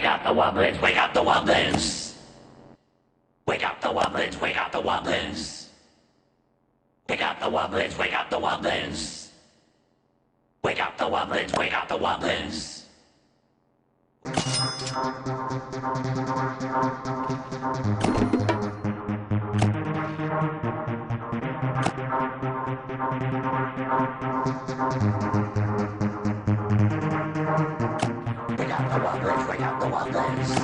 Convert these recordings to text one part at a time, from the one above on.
Pick up the wobblins, wake up the wobblins. Wake up the wobblins, wake up the wobblins. Pick up the wobblins, wake up the wobblins. Wake up the wobblins, wake up the wobblins. Wake up the wobblins, wake up the wobblins.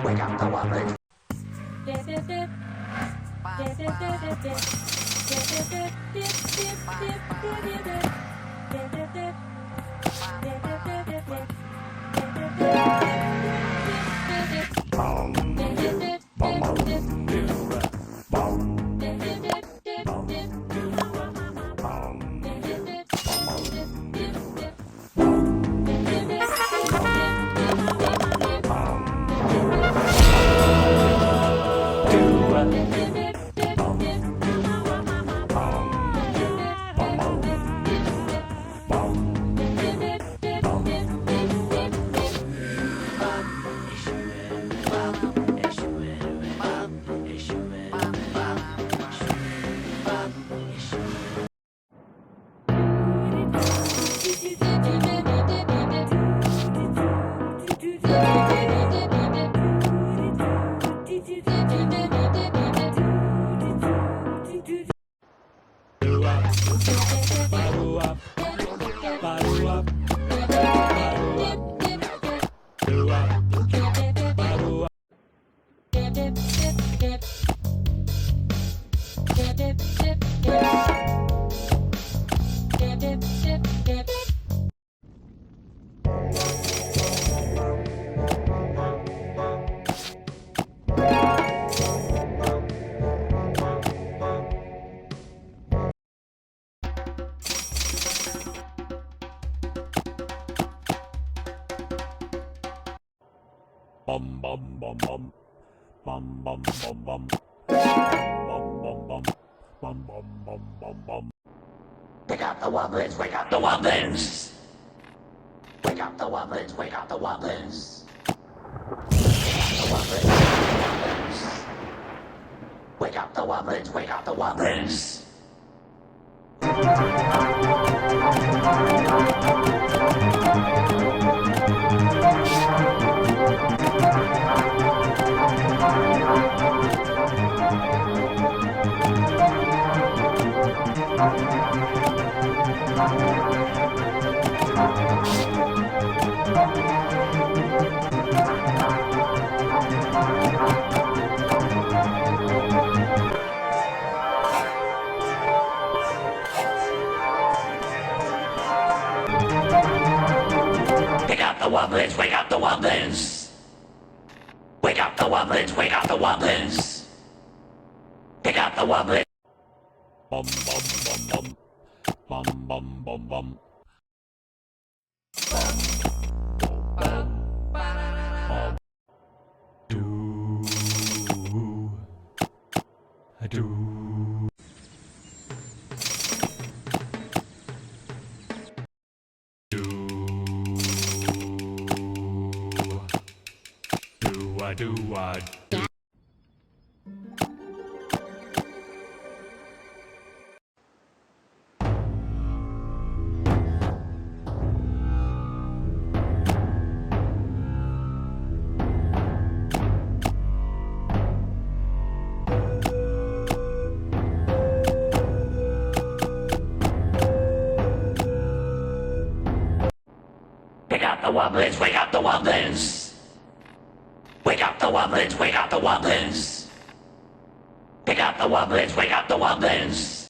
Wake up the wobblins. Bum bum bum bum. Bum bum bum bum. Bum bum bum. Bum bum bum bum bum. Wake up the wobblins, wake up the wobblins. Wake up the wobblins, wake up the wobblins. Wake up the wobblins, wake up the wobblins. Pick up the wobblins, wake up the wobblins. Wake up the wobblins, wake up the wobblins. Pick up the wobblins. Bum bum bum bum. Bum bum bum bum. Do. Do I? Pick up the wobblins, wake up the wobblins. Wake up the wobblins, wake up the wobblins. Pick up the wobblins, wake up the wobblins.